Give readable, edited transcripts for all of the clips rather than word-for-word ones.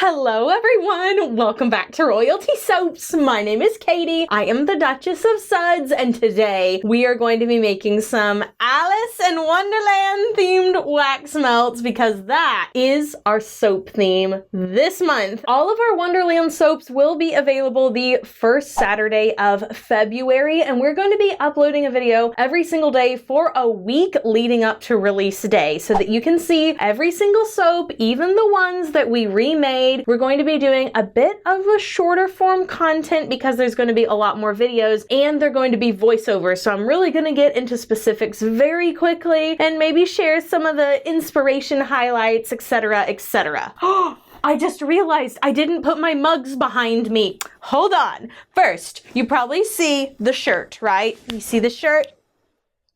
Hello everyone, welcome back to Royalty Soaps. My name is Katie. I am the Duchess of Suds, and today we are going to be making some Alice in Wonderland themed wax melts because that is our soap theme this month. All of our Wonderland soaps will be available the first Saturday of February, and we're going to be uploading a video every single day for a week leading up to release day so that you can see every single soap, even the ones that we remade. We're going to be doing a bit of a shorter form content because there's going to be a lot more videos and they're going to be voiceovers. So I'm really going to get into specifics very quickly and maybe share some of the inspiration highlights, etc., etc. I just realized I didn't put my mugs behind me. Hold on. First, you probably see the shirt, right? You see the shirt?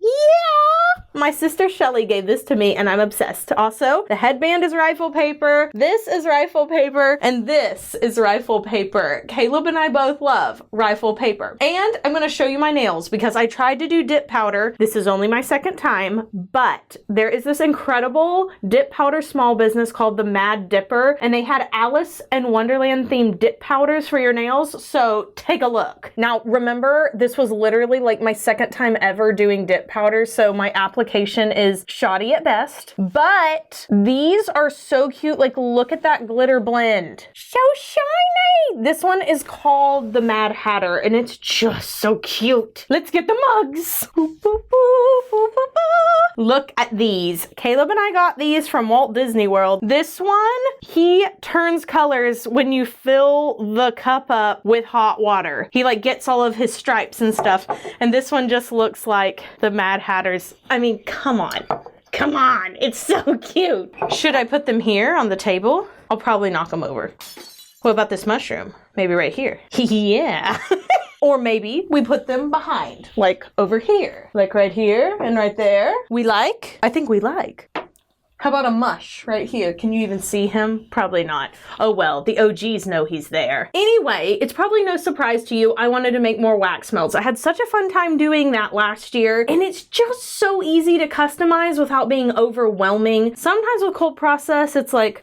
Yeah! My sister Shelly gave this to me and I'm obsessed. Also, the headband is rifle paper, this is rifle paper, and this is rifle paper. Caleb and I both love rifle paper. And I'm gonna show you my nails because I tried to do dip powder. This is only my second time, but there is this incredible dip powder small business called the Mad Dipper, and they had Alice in Wonderland themed dip powders for your nails, so take a look. Now, remember, this was literally like my second time ever doing dip powder, so my application is shoddy at best, but these are so cute. Like, look at that glitter blend. So shiny! This one is called the Mad Hatter, and it's just so cute. Let's get the mugs. Look at these. Caleb and I got these from Walt Disney World. This one, he turns colors when you fill the cup up with hot water. He like gets all of his stripes and stuff, and this one just looks like the Mad Hatter's. I mean, come on. Come on. It's so cute. Should I put them here on the table? I'll probably knock them over. What about this mushroom? Maybe right here. Yeah. Or maybe we put them behind, like over here, like right here and right there. I think we like. How about a mush right here? Can you even see him? Probably not. Oh well, the OGs know he's there. Anyway, it's probably no surprise to you, I wanted to make more wax melts. I had such a fun time doing that last year, and it's just so easy to customize without being overwhelming. Sometimes with cold process, it's like,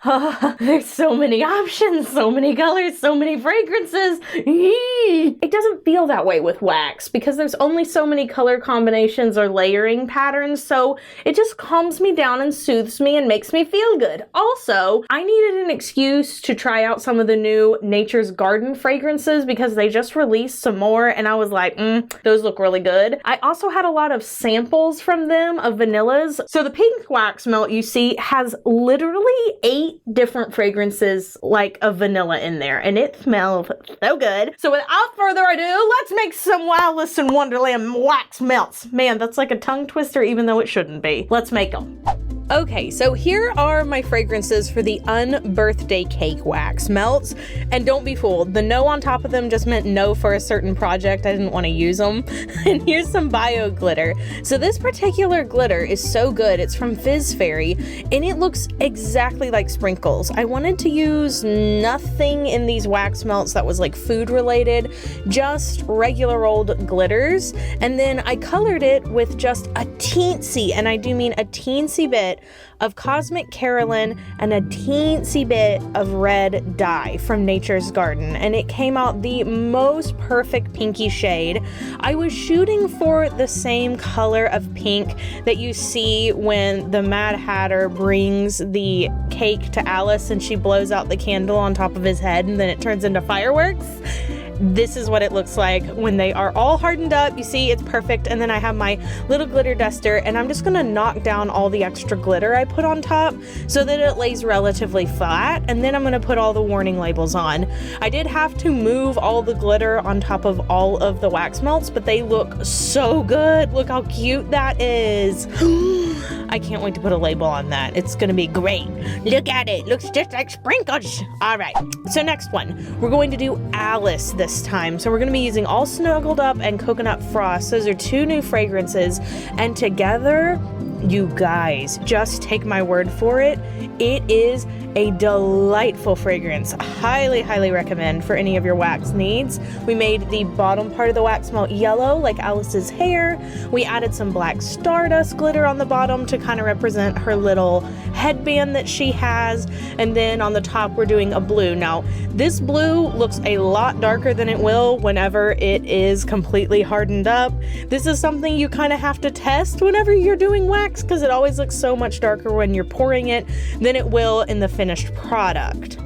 there's so many options, so many colors, so many fragrances. It doesn't feel that way with wax because there's only so many color combinations or layering patterns, so it just calms me down and soothes me and makes me feel good. Also, I needed an excuse to try out some of the new Nature's Garden fragrances because they just released some more and I was like, those look really good. I also had a lot of samples from them of vanillas. So the pink wax melt you see has literally 8 different fragrances like of vanilla in there, and it smells so good. So without further ado, let's make some Alice in Wonderland wax melts. Man, that's like a tongue twister even though it shouldn't be. Let's make them. Okay, so here are my fragrances for the unbirthday cake wax melts, and don't be fooled, the no on top of them just meant no for a certain project. I didn't want to use them. And here's some bio glitter. So this particular glitter is so good. It's from Fizz Fairy, and it looks exactly like sprinkles. I wanted to use nothing in these wax melts that was like food related, just regular old glitters, and then I colored it with just a teensy, and I do mean a teensy bit of Cosmic Carolyn and a teensy bit of red dye from Nature's Garden, and it came out the most perfect pinky shade. I was shooting for the same color of pink that you see when the Mad Hatter brings the cake to Alice and she blows out the candle on top of his head and then it turns into fireworks. This is what it looks like when they are all hardened up. You see, it's perfect. And then I have my little glitter duster, and I'm just gonna knock down all the extra glitter I put on top so that it lays relatively flat, and then I'm gonna put all the warning labels on. I did have to move all the glitter on top of all of the wax melts, but they look so good. Look how cute that is. I can't wait to put a label on that. It's gonna be great. Look at it, looks just like sprinkles. All right, so next one, we're going to do Alice this time. So we're gonna be using All Snuggled Up and Coconut Frost. Those are 2 new fragrances, and together, you guys, just take my word for it, it is a delightful fragrance. Highly, highly recommend for any of your wax needs. We made the bottom part of the wax melt yellow like Alice's hair. We added some black stardust glitter on the bottom to kind of represent her little headband that she has. And then on the top, we're doing a blue. Now, this blue looks a lot darker than it will whenever it is completely hardened up. This is something you kind of have to test whenever you're doing wax because it always looks so much darker when you're pouring it than it will in the finished product.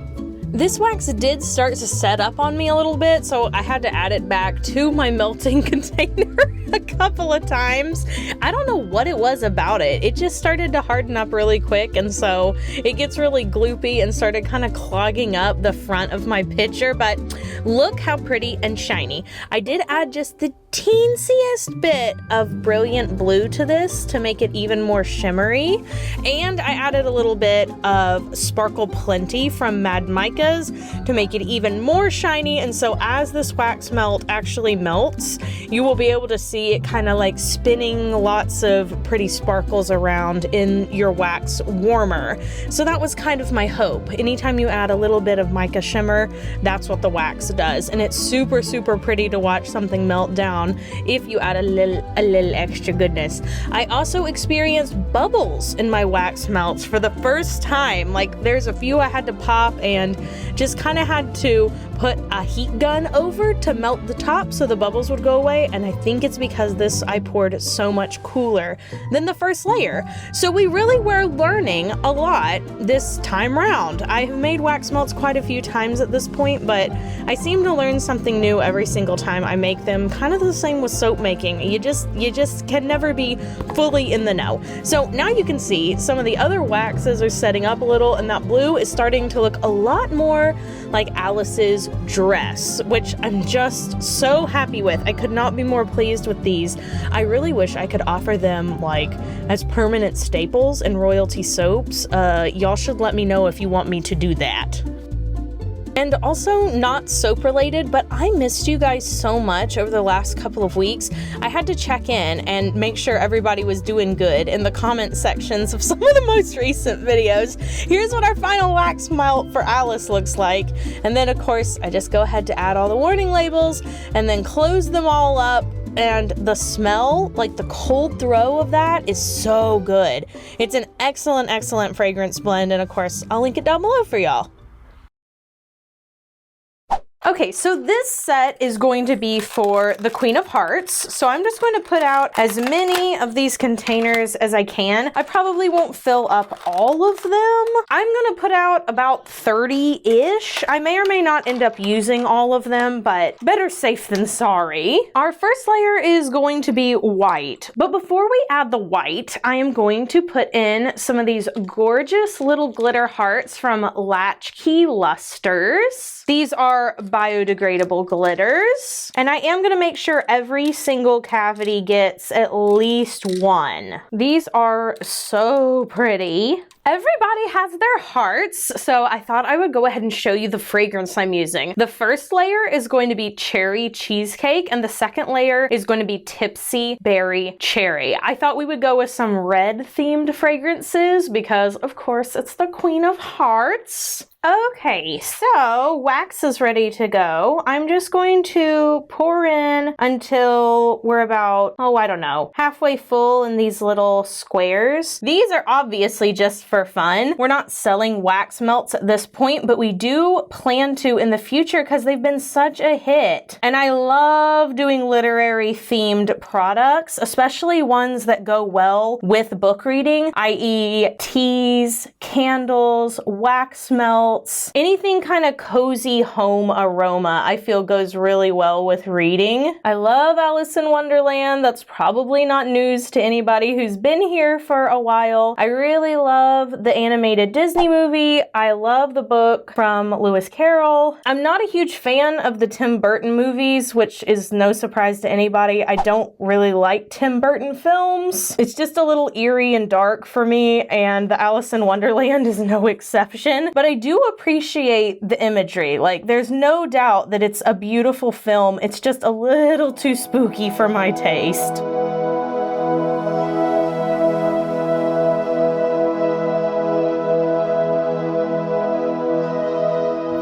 This wax did start to set up on me a little bit, so I had to add it back to my melting container a couple of times. I don't know what it was about it. It just started to harden up really quick, and so it gets really gloopy and started kind of clogging up the front of my pitcher, but look how pretty and shiny. I did add just the teensiest bit of brilliant blue to this to make it even more shimmery, and I added a little bit of Sparkle Plenty from Mad Micah's to make it even more shiny. And so as this wax melt actually melts, you will be able to see it kind of like spinning lots of pretty sparkles around in your wax warmer. So that was kind of my hope. Anytime you add a little bit of mica shimmer, that's what the wax does, and it's super, super pretty to watch something melt down if you add a little extra goodness. I also experienced bubbles in my wax melts for the first time. Like, there's a few I had to pop and just kind of had to put a heat gun over to melt the top so the bubbles would go away, and I think it's because this I poured so much cooler than the first layer. So we really were learning a lot this time round. I have made wax melts quite a few times at this point, but I seem to learn something new every single time I make them. Kind of the same with soap making. You just can never be fully in the know. So now you can see some of the other waxes are setting up a little, and that blue is starting to look a lot more like Alice's dress, which I'm just so happy with. I could not be more pleased with these. I really wish I could offer them like as permanent staples in royalty soaps. Y'all should let me know if you want me to do that. And also, not soap related, but I missed you guys so much over the last couple of weeks. I had to check in and make sure everybody was doing good in the comment sections of some of the most recent videos. Here's what our final wax melt for Alice looks like. And then of course, I just go ahead to add all the warning labels and then close them all up. And the smell, like the cold throw of that, is so good. It's an excellent, excellent fragrance blend. And of course, I'll link it down below for y'all. Okay, so this set is going to be for the Queen of Hearts. So I'm just going to put out as many of these containers as I can. I probably won't fill up all of them. I'm gonna put out about 30-ish. I may or may not end up using all of them, but better safe than sorry. Our first layer is going to be white. But before we add the white, I am going to put in some of these gorgeous little glitter hearts from Latchkey Lusters. These are biodegradable glitters, and I am going to make sure every single cavity gets at least one. These are so pretty. Everybody has their hearts, so I thought I would go ahead and show you the fragrance I'm using. The first layer is going to be cherry cheesecake, and the second layer is going to be tipsy berry cherry. I thought we would go with some red themed fragrances because of course it's the Queen of Hearts. Okay, so wax is ready to go. I'm just going to pour in until we're about, I don't know, halfway full in these little squares. These are obviously just for fun. We're not selling wax melts at this point, but we do plan to in the future because they've been such a hit. And I love doing literary themed products, especially ones that go well with book reading, i.e. teas, candles, wax melts, anything kind of cozy home aroma I feel goes really well with reading. I love Alice in Wonderland. That's probably not news to anybody who's been here for a while. I really love the animated Disney movie. I love the book from Lewis Carroll. I'm not a huge fan of the Tim Burton movies, which is no surprise to anybody. I don't really like Tim Burton films. It's just a little eerie and dark for me, and the Alice in Wonderland is no exception. But I do appreciate the imagery. Like, there's no doubt that it's a beautiful film. It's just a little too spooky for my taste.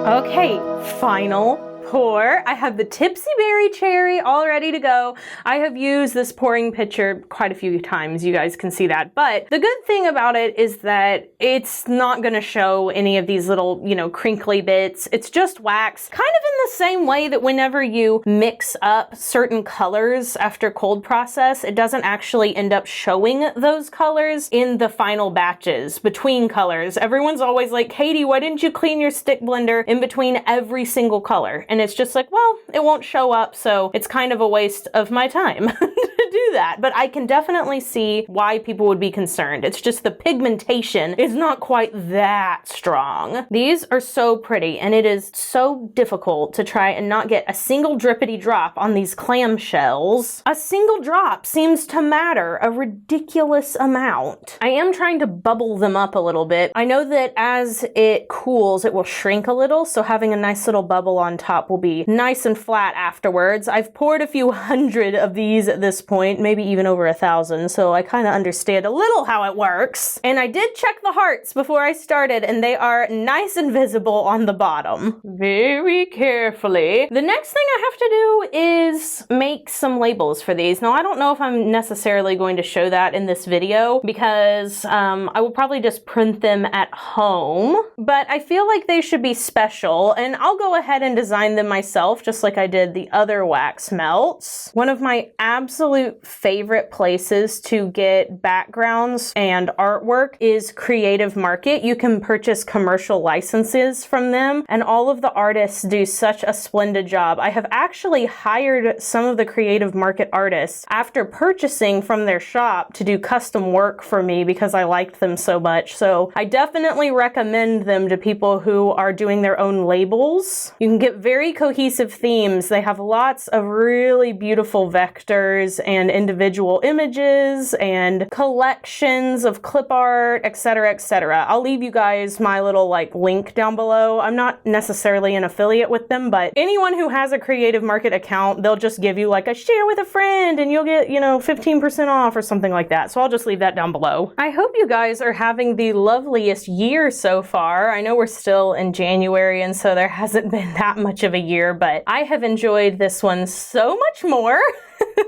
Okay, final pour. I have the Tipsy Berry Cherry all ready to go. I have used this pouring pitcher quite a few times, you guys can see that, but the good thing about it is that it's not going to show any of these little, you know, crinkly bits. It's just wax, kind of in the same way that whenever you mix up certain colors after cold process, it doesn't actually end up showing those colors in the final batches between colors. Everyone's always like, Katie, why didn't you clean your stick blender in between every single color? And it's just like, well, it won't show up, so it's kind of a waste of my time to do that. But I can definitely see why people would be concerned. It's just the pigmentation is not quite that strong. These are so pretty, and it is so difficult to try and not get a single drippity drop on these clamshells. A single drop seems to matter a ridiculous amount. I am trying to bubble them up a little bit. I know that as it cools, it will shrink a little, so having a nice little bubble on top will be nice and flat afterwards. I've poured a few hundred of these at this point, maybe even over 1,000, so I kind of understand a little how it works. And I did check the hearts before I started, and they are nice and visible on the bottom. Very carefully. The next thing I have to do is make some labels for these. Now, I don't know if I'm necessarily going to show that in this video because I will probably just print them at home, but I feel like they should be special, and I'll go ahead and design them myself just like I did the other wax melts. One of my absolute favorite places to get backgrounds and artwork is Creative Market. You can purchase commercial licenses from them, and all of the artists do such a splendid job. I have actually hired some of the Creative Market artists after purchasing from their shop to do custom work for me because I liked them so much. So I definitely recommend them to people who are doing their own labels. You can get very cohesive themes. They have lots of really beautiful vectors and individual images and collections of clip art, etc., etc. I'll leave you guys my little link down below. I'm not necessarily an affiliate with them, but anyone who has a Creative Market account, they'll just give you a share with a friend and you'll get, 15% off or something like that. So I'll just leave that down below. I hope you guys are having the loveliest year so far. I know we're still in January, and so there hasn't been that much of a year, but I have enjoyed this one so much more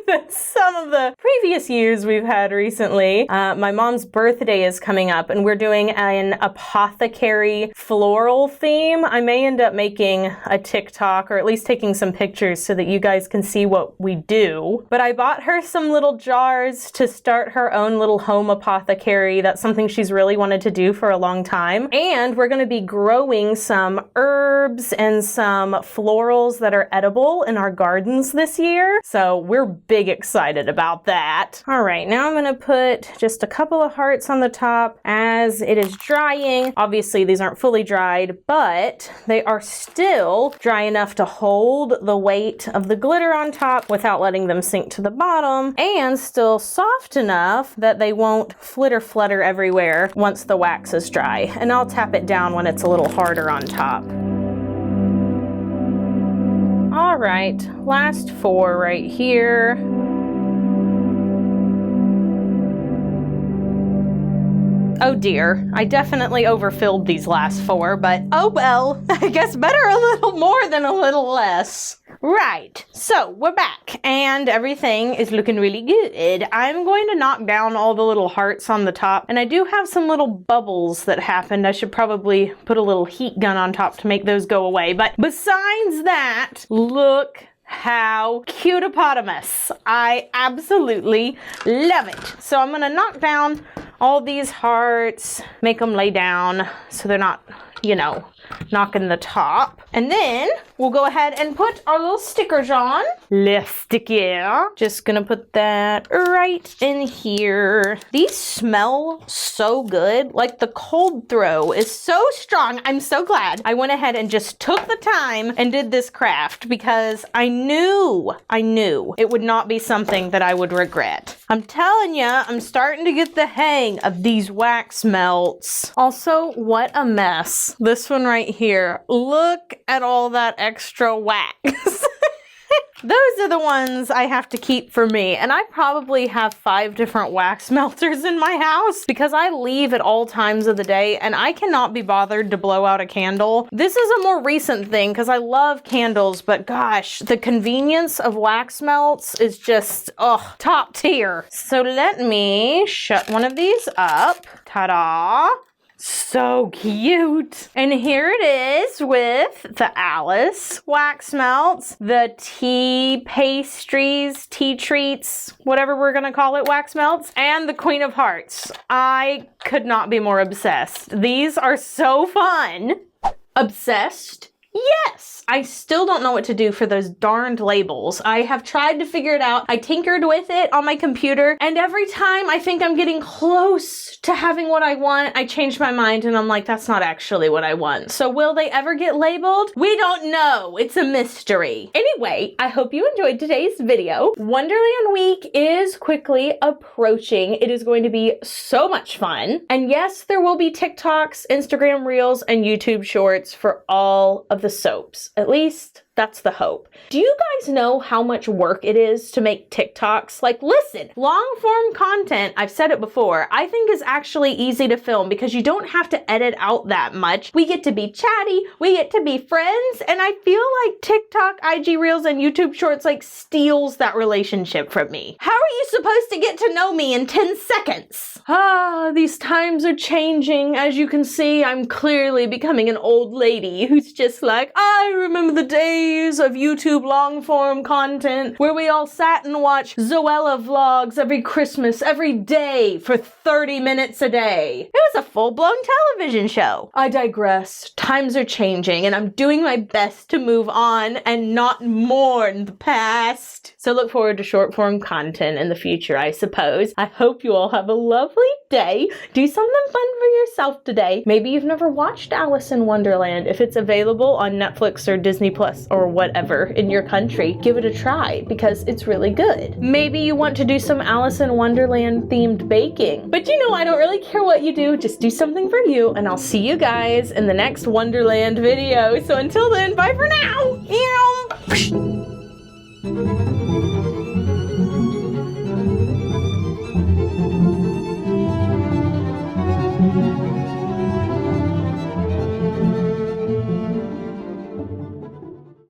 than some of the previous years we've had recently. My mom's birthday is coming up, and we're doing an apothecary floral theme. I may end up making a TikTok, or at least taking some pictures so that you guys can see what we do. But I bought her some little jars to start her own little home apothecary. That's something she's really wanted to do for a long time. And we're going to be growing some herbs and some florals that are edible in our gardens this year. So we're big excited about that. All right, now I'm going to put just a couple of hearts on the top as it is drying. Obviously, these aren't fully dried, but they are still dry enough to hold the weight of the glitter on top without letting them sink to the bottom, and still soft enough that they won't flutter everywhere once the wax is dry. And I'll tap it down when it's a little harder on top. All right, last 4 right here. Oh dear, I definitely overfilled these last 4, but oh well, I guess better a little more than a little less. Right, so we're back and everything is looking really good. I'm going to knock down all the little hearts on the top, and I do have some little bubbles that happened. I should probably put a little heat gun on top to make those go away, but besides that, look how cute-a-potamus. I absolutely love it. So I'm gonna knock down all these hearts, make them lay down so they're not, knocking the top. And then we'll go ahead and put our little stickers on. Les stickers. Just gonna put that right in here. These smell so good. The cold throw is so strong. I'm so glad I went ahead and just took the time and did this craft because I knew it would not be something that I would regret. I'm telling ya, I'm starting to get the hang of these wax melts. Also, what a mess. This one right here. Look at all that extra wax. Those are the ones I have to keep for me. And I probably have 5 different wax melters in my house because I leave at all times of the day and I cannot be bothered to blow out a candle. This is a more recent thing because I love candles, but gosh, the convenience of wax melts is just, oh, top tier. So let me shut one of these up. Ta-da! So cute. And here it is with the Alice wax melts, the tea pastries, tea treats, whatever we're gonna call it, wax melts, and the Queen of Hearts. I could not be more obsessed. These are so fun. Obsessed? Yes! I still don't know what to do for those darned labels. I have tried to figure it out. I tinkered with it on my computer, and every time I think I'm getting close to having what I want, I change my mind and I'm like, that's not actually what I want. So will they ever get labeled? We don't know. It's a mystery. Anyway, I hope you enjoyed today's video. Wonderland Week is quickly approaching. It is going to be so much fun. And yes, there will be TikToks, Instagram Reels, and YouTube Shorts for all of the soaps. At least that's the hope. Do you guys know how much work it is to make TikToks? Like, listen, long form content, I've said it before, I think is actually easy to film because you don't have to edit out that much. We get to be chatty, we get to be friends, and I feel like TikTok, IG Reels, and YouTube Shorts like steals that relationship from me. How are you supposed to get to know me in 10 seconds? Ah, these times are changing. As you can see, I'm clearly becoming an old lady who's just like, I remember the days of YouTube long form content where we all sat and watched Zoella vlogs every Christmas, every day for 30 minutes a day. It was a full-blown television show. I digress. Times are changing and I'm doing my best to move on and not mourn the past. So look forward to short form content in the future, I suppose. I hope you all have a lovely day. Do something fun for yourself today. Maybe you've never watched Alice in Wonderland. If it's available on Netflix or Disney Plus or whatever in your country, give it a try because it's really good. Maybe you want to do some Alice in Wonderland themed baking. But you know, I don't really care what you do. Just do something for you, and I'll see you guys in the next Wonderland video. So until then, bye for now.